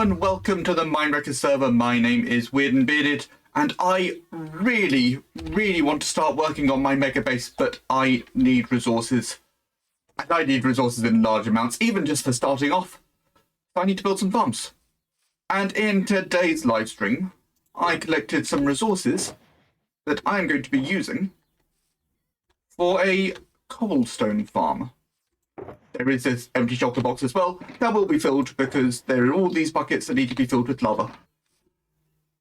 and welcome to the MineWreckers server. My name is Weird and Bearded, and I really want to start working on my mega base, but I need resources. And I need resources in large amounts, even just for starting off. So I need to build some farms. And in today's live stream, I collected some resources that I'm going to be using for a cobblestone farm. There is this empty shelter box as well. That will be filled because there are all these buckets that need to be filled with lava.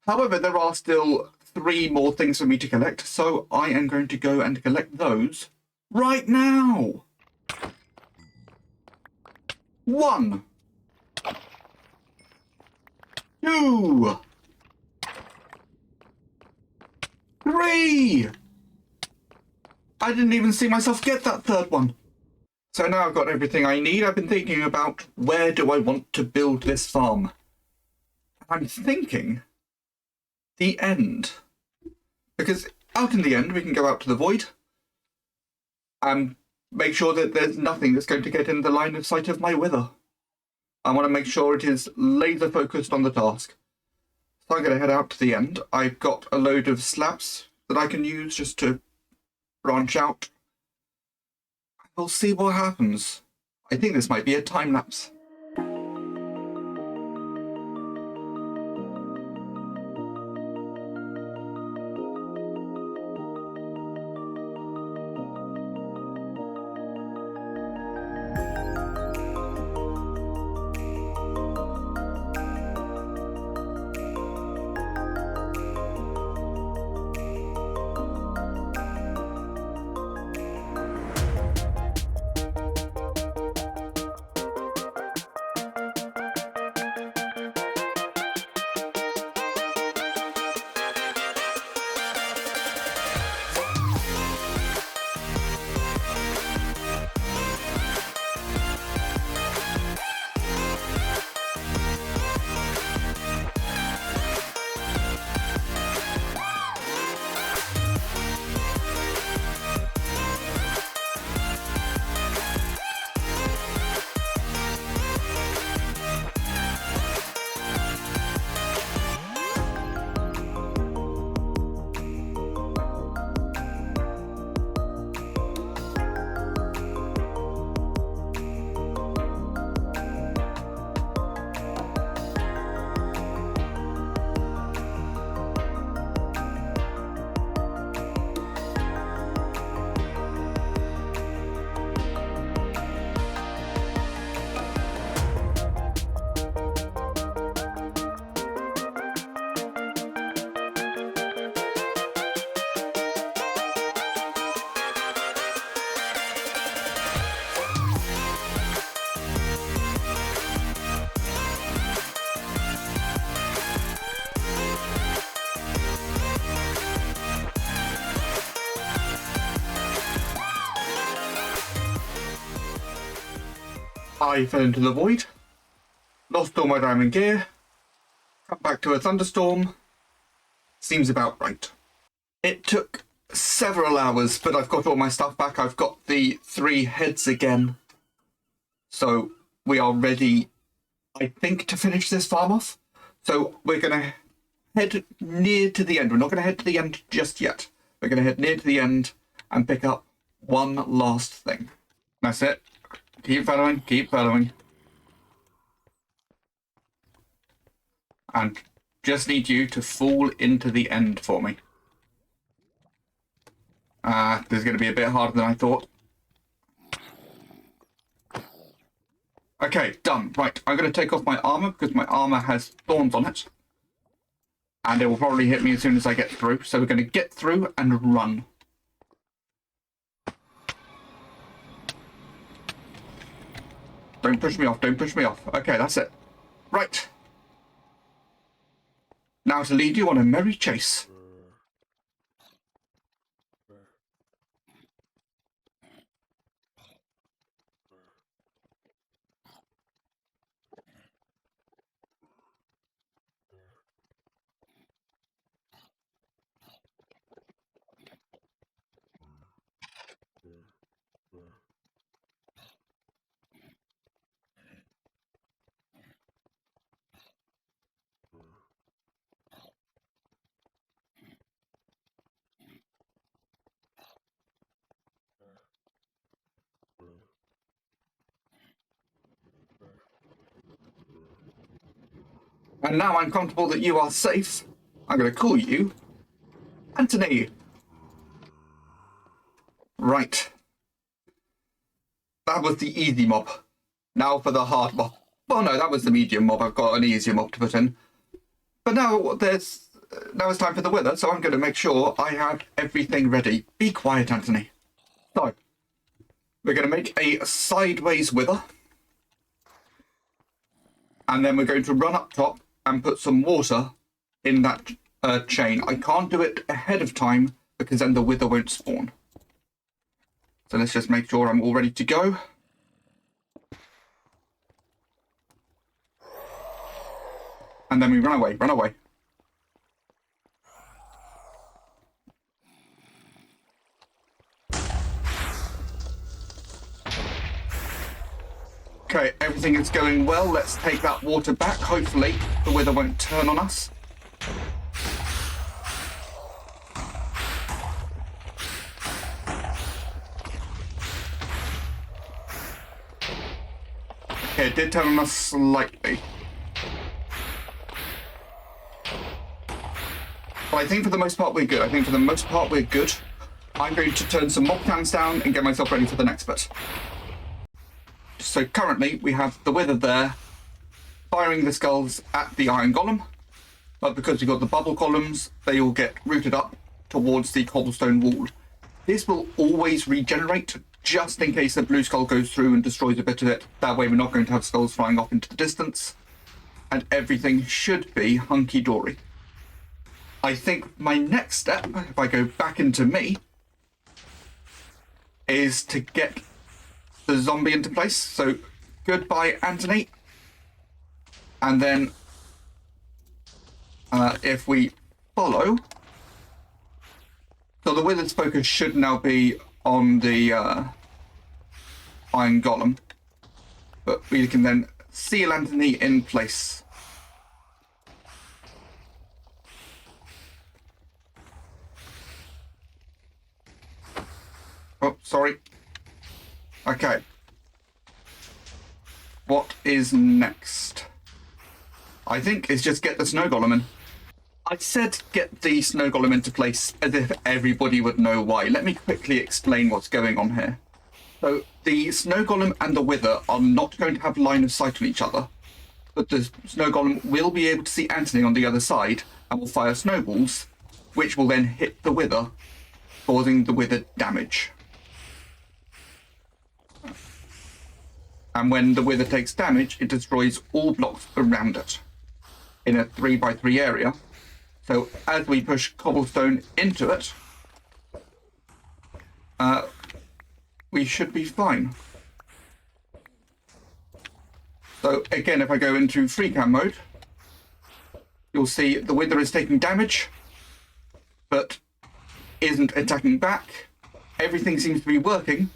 However, there are still 3 more things for me to collect, so I am going to go and collect those right now. 1, 2, 3. I didn't even see myself get that 3rd one. So now I've got everything I need. I've been thinking about where do I want to build this farm. I'm thinking the end. Because out in the end, we can go out to the void and make sure that there's nothing that's going to get in the line of sight of my wither. I want to make sure it is laser focused on the task. So I'm going to head out to the end. I've got a load of slabs that I can use just to branch out. We'll see what happens. I think this might be a time lapse. I fell into the void, lost all my diamond gear, come back to a thunderstorm. Seems about right. It took several hours, but I've got all my stuff back. I've got the 3 heads again. So we are ready, I think, to finish this farm off. So we're going to head near to the end. We're not going to head to the end just yet. We're going to head near to the end and pick up one last thing. That's it. Keep following, keep following. And just need you to fall into the end for me. This is going to be a bit harder than I thought. Okay, done. Right, I'm going to take off my armor because my armor has thorns on it. And it will probably hit me as soon as I get through. So we're going to get through and run. Don't push me off, don't push me off. Okay, that's it. Right. Now to lead you on a merry chase. And now I'm comfortable that you are safe. I'm going to call you Anthony. Right. That was the easy mob. Now for the hard mob. Well, no, that was the medium mob. I've got an easier mob to put in. But now it's time for the wither, so I'm going to make sure I have everything ready. Be quiet, Anthony. So, we're going to make a sideways wither. And then we're going to run up top and put some water in that chain. I can't do it ahead of time because then the wither won't spawn. So let's just make sure I'm all ready to go. And then we run away, run away. Okay, everything is going well. Let's take that water back. Hopefully the wither won't turn on us. Okay, it did turn on us slightly. But I think for the most part we're good. I'm going to turn some mob cams down and get myself ready for the next bit. So currently we have the wither there, firing the skulls at the iron golem. But because we've got the bubble columns, they all get rooted up towards the cobblestone wall. This will always regenerate, just in case the blue skull goes through and destroys a bit of it. That way we're not going to have skulls flying off into the distance. And everything should be hunky-dory. I think my next step, if I go back into me, is to get the zombie into place. So goodbye, Anthony. And then if we follow, so the wither's focus should now be on the iron golem, but we can then seal Anthony in place. Oh, sorry. Okay. What is next? I think it's just get the snow golem in. I said get the snow golem into place as if everybody would know why. Let me quickly explain what's going on here. So the snow golem and the wither are not going to have line of sight on each other, but the snow golem will be able to see Anthony on the other side and will fire snowballs, which will then hit the wither, causing the wither damage. And when the wither takes damage, it destroys all blocks around it in a 3x3 area. So as we push cobblestone into it, we should be fine. So again, if I go into free cam mode, you'll see the wither is taking damage, but isn't attacking back. Everything seems to be working.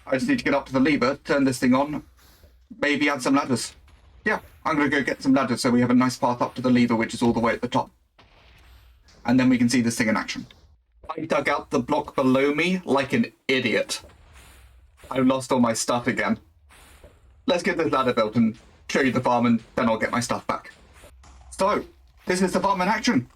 I just need to get up to the lever, turn this thing on, maybe add some ladders. Yeah, I'm going to go get some ladders so we have a nice path up to the lever, which is all the way at the top. And then we can see this thing in action. I dug out the block below me like an idiot. I've lost all my stuff again. Let's get this ladder built and show you the farm, and then I'll get my stuff back. So, this is the farm in action.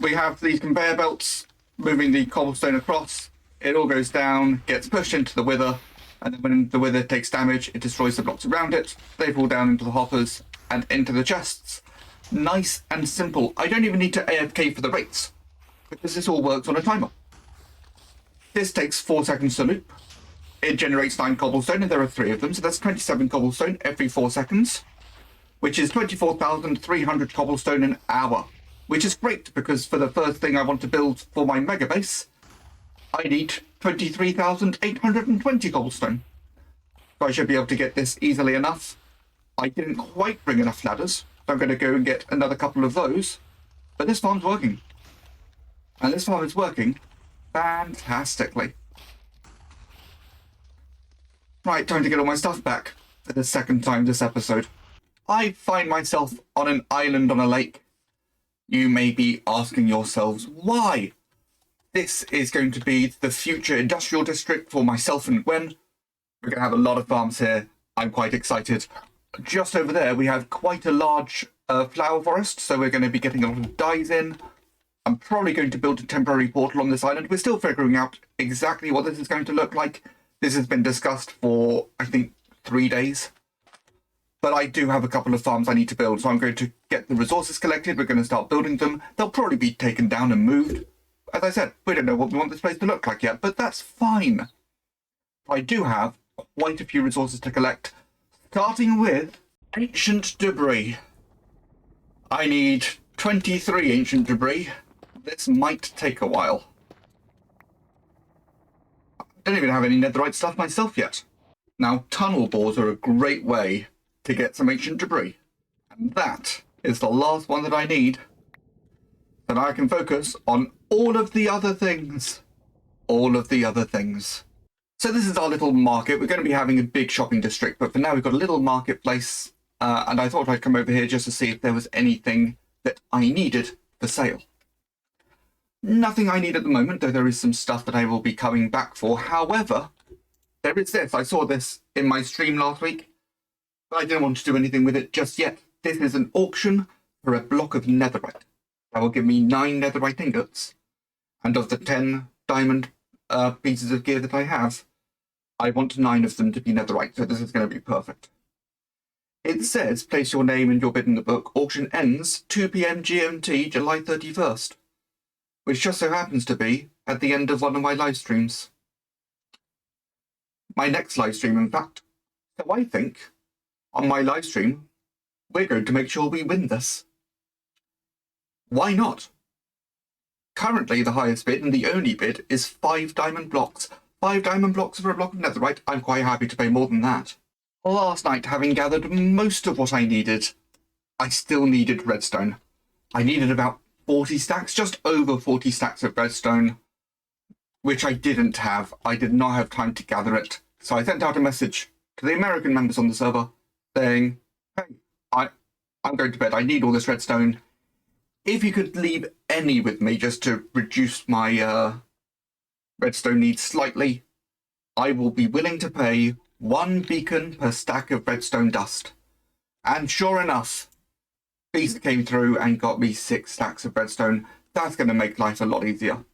We have these conveyor belts moving the cobblestone across. It all goes down, gets pushed into the wither, and then when the wither takes damage, it destroys the blocks around it. They fall down into the hoppers and into the chests. Nice and simple. I don't even need to AFK for the rates, because this all works on a timer. This takes 4 seconds to loop. It generates 9 cobblestone, and there are 3 of them, so that's 27 cobblestone every 4 seconds, which is 24,300 cobblestone an hour, which is great, because for the first thing I want to build for my mega base, I need 23,820 cobblestone. So I should be able to get this easily enough. I didn't quite bring enough ladders, so I'm going to go and get another couple of those. But this farm's working. And this farm is working fantastically. Right, time to get all my stuff back for the second time this episode. I find myself on an island on a lake. You may be asking yourselves, why? This is going to be the future industrial district for myself and Gwen. We're going to have a lot of farms here. I'm quite excited. just over there, we have quite a large flower forest, so we're going to be getting a lot of dyes in. I'm probably going to build a temporary portal on this island. We're still figuring out exactly what this is going to look like. This has been discussed for, I think, 3 days. But I do have a couple of farms I need to build, so I'm going to get the resources collected. We're going to start building them. They'll probably be taken down and moved. As I said, we don't know what we want this place to look like yet, but that's fine. I do have quite a few resources to collect, starting with ancient debris. I need 23 ancient debris. This might take a while. I don't even have any netherite stuff myself yet. Now, tunnel bores are a great way to get some ancient debris. And that is the last one that I need. So now I can focus on all of the other things. All of the other things. So this is our little market. We're going to be having a big shopping district, but for now we've got a little marketplace. And I thought I'd come over here just to see if there was anything that I needed for sale. Nothing I need at the moment, though there is some stuff that I will be coming back for. However, there is this. I saw this in my stream last week, but I didn't want to do anything with it just yet. This is an auction for a block of netherite. That will give me 9 netherite ingots. And of the 10 diamond pieces of gear that I have, I want 9 of them to be netherite, so this is going to be perfect. It says, place your name and your bid in the book. Auction ends 2 p.m. GMT, July 31st. Which just so happens to be at the end of one of my live streams. My next live stream, in fact. So I think, on my live stream, we're going to make sure we win this. Why not? Currently, the highest bid and the only bid is 5 diamond blocks. 5 diamond blocks for a block of netherite. I'm quite happy to pay more than that. Last night, having gathered most of what I needed, I still needed redstone. I needed about 40 stacks, just over 40 stacks of redstone, which I didn't have. I did not have time to gather it. So I sent out a message to the American members on the server saying, hey, I'm going to bed. I need all this redstone. If you could leave any with me just to reduce my redstone needs slightly, I will be willing to pay 1 beacon per stack of redstone dust. And sure enough, Beast came through and got me 6 stacks of redstone. That's going to make life a lot easier.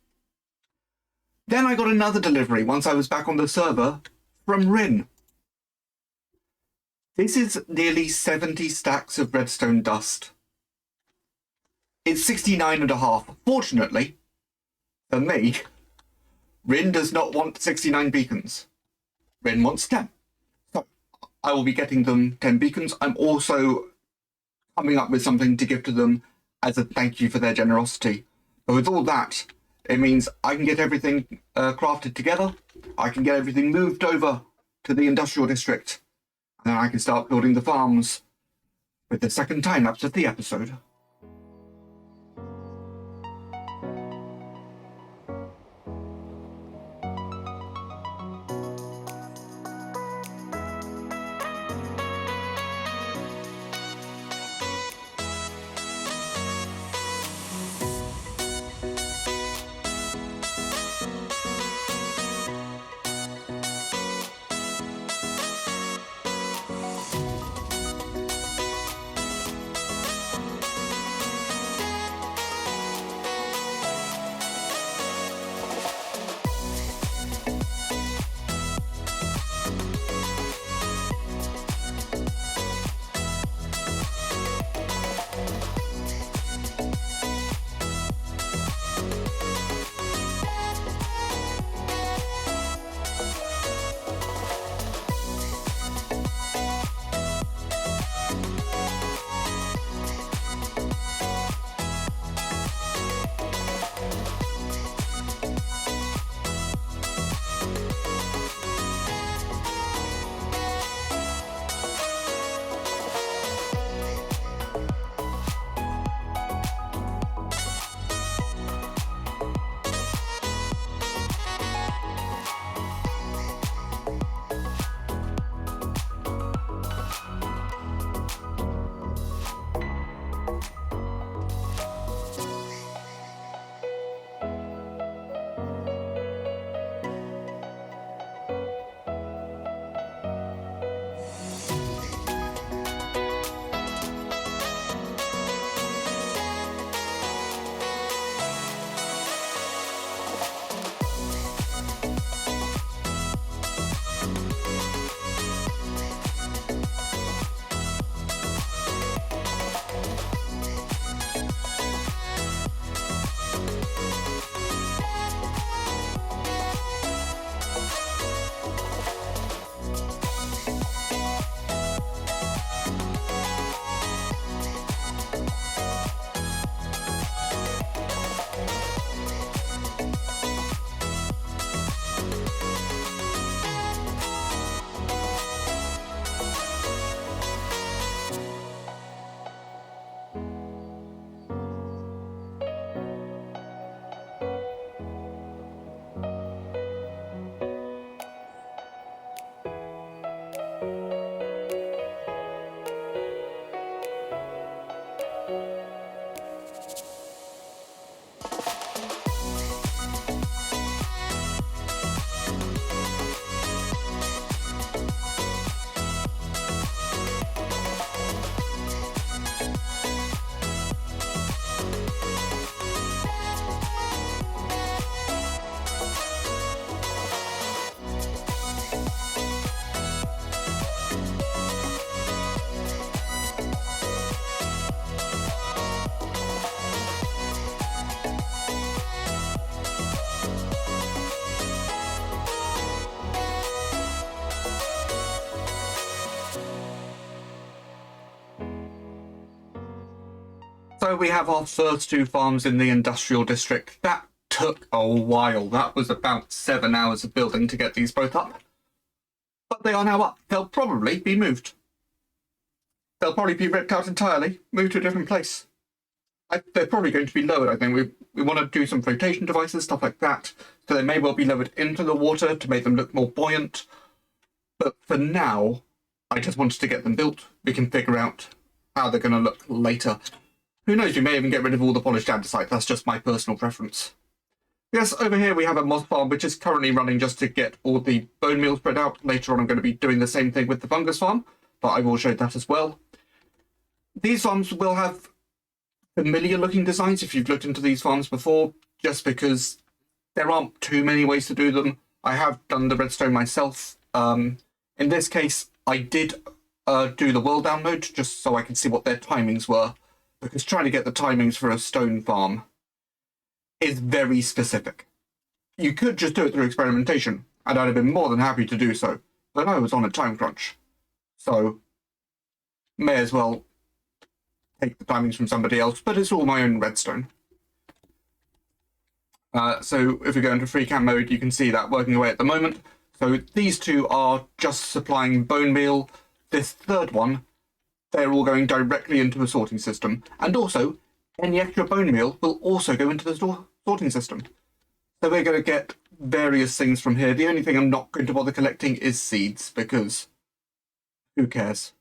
Then I got another delivery once I was back on the server from Rin. This is nearly 70 stacks of redstone dust. It's 69.5. Fortunately, for me, Rin does not want 69 beacons. Rin wants 10. So I will be getting them 10 beacons. I'm also coming up with something to give to them as a thank you for their generosity. But with all that, it means I can get everything crafted together. I can get everything moved over to the industrial district. And then I can start building the farms with the second time-lapse of the episode. So we have our first two farms in the industrial district. That took a while. That was about 7 hours of building to get these both up. But they are now up. They'll probably be moved. They'll probably be ripped out entirely, moved to a different place. They're probably going to be lowered, I think. We want to do some flotation devices, stuff like that. So they may well be lowered into the water to make them look more buoyant. But for now, I just wanted to get them built. We can figure out how they're going to look later. Who knows, we may even get rid of all the polished andesite. That's just my personal preference. Yes, over here we have a moss farm, which is currently running just to get all the bone meal spread out. Later on, I'm going to be doing the same thing with the fungus farm, but I will show that as well. These farms will have familiar looking designs if you've looked into these farms before, just because there aren't too many ways to do them. I have done the redstone myself. In this case, I did do the world download just so I could see what their timings were, because trying to get the timings for a stone farm is very specific. You could just do it through experimentation, and I'd have been more than happy to do so, but I was on a time crunch. So, may as well take the timings from somebody else, but it's all my own redstone. So if we go into free cam mode, you can see that working away at the moment. So these two are just supplying bone meal. This third one, they're all going directly into the sorting system. And also, any extra bone meal will also go into the sorting system. So we're going to get various things from here. The only thing I'm not going to bother collecting is seeds, because who cares?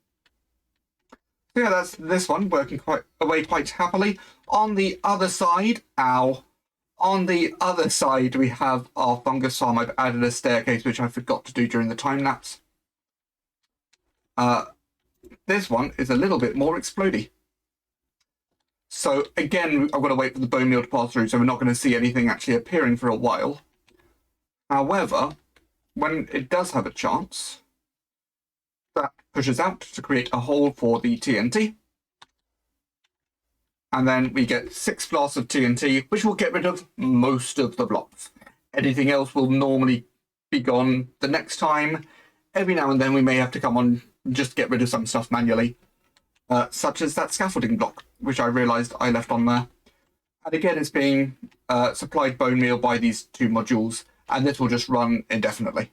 So yeah, that's this one working away quite happily. On the other side, on the other side we have our fungus farm. I've added a staircase, which I forgot to do during the time lapse. This one is a little bit more explodey. So again, I've got to wait for the bone meal to pass through, so we're not going to see anything actually appearing for a while. However, when it does have a chance, that pushes out to create a hole for the TNT. And then we get 6 blasts of TNT, which will get rid of most of the blocks. Anything else will normally be gone the next time. Every now and then we may have to come on and just get rid of some stuff manually, such as that scaffolding block, which I realised I left on there. And again, it's being supplied bone meal by these two modules, and this will just run indefinitely.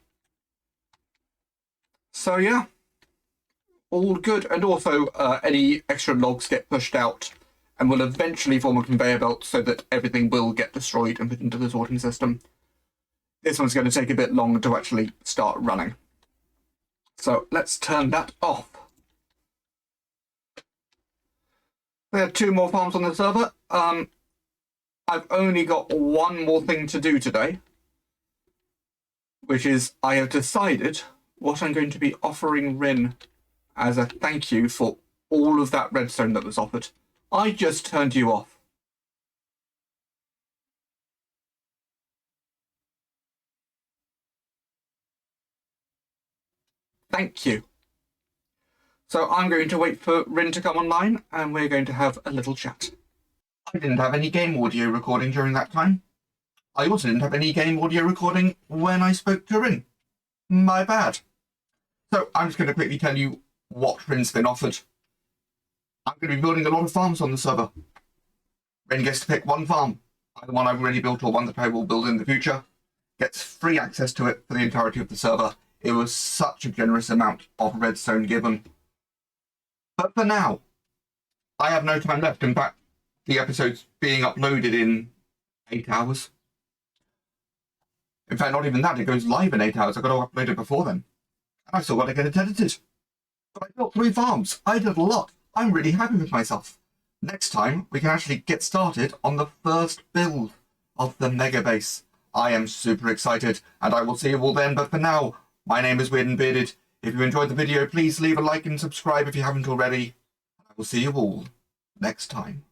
So yeah, all good. And also any extra logs get pushed out and will eventually form a conveyor belt so that everything will get destroyed and put into the sorting system. This one's going to take a bit longer to actually start running. So let's turn that off. There are 2 more farms on the server. I've only got one more thing to do today, which is I have decided what I'm going to be offering Rin as a thank you for all of that redstone that was offered. I just turned you off. Thank you. So I'm going to wait for Rin to come online, and we're going to have a little chat. I didn't have any game audio recording during that time. I also didn't have any game audio recording when I spoke to Rin. My bad. So I'm just going to quickly tell you what Rin's been offered. I'm going to be building a lot of farms on the server. Rin gets to pick one farm, either one I've already built or one that I will build in the future. Gets free access to it for the entirety of the server. It was such a generous amount of redstone given. But for now, I have no time left. In fact, the episode's being uploaded in 8 hours. In fact, not even that. It goes live in 8 hours. I've got to upload it before then. And I've still got to get it edited. But I built 3 farms. I did a lot. I'm really happy with myself. Next time, we can actually get started on the first build of the Mega Base. I am super excited, and I will see you all then. But for now, my name is Weird and Bearded. If you enjoyed the video, please leave a like and subscribe if you haven't already. I will see you all next time.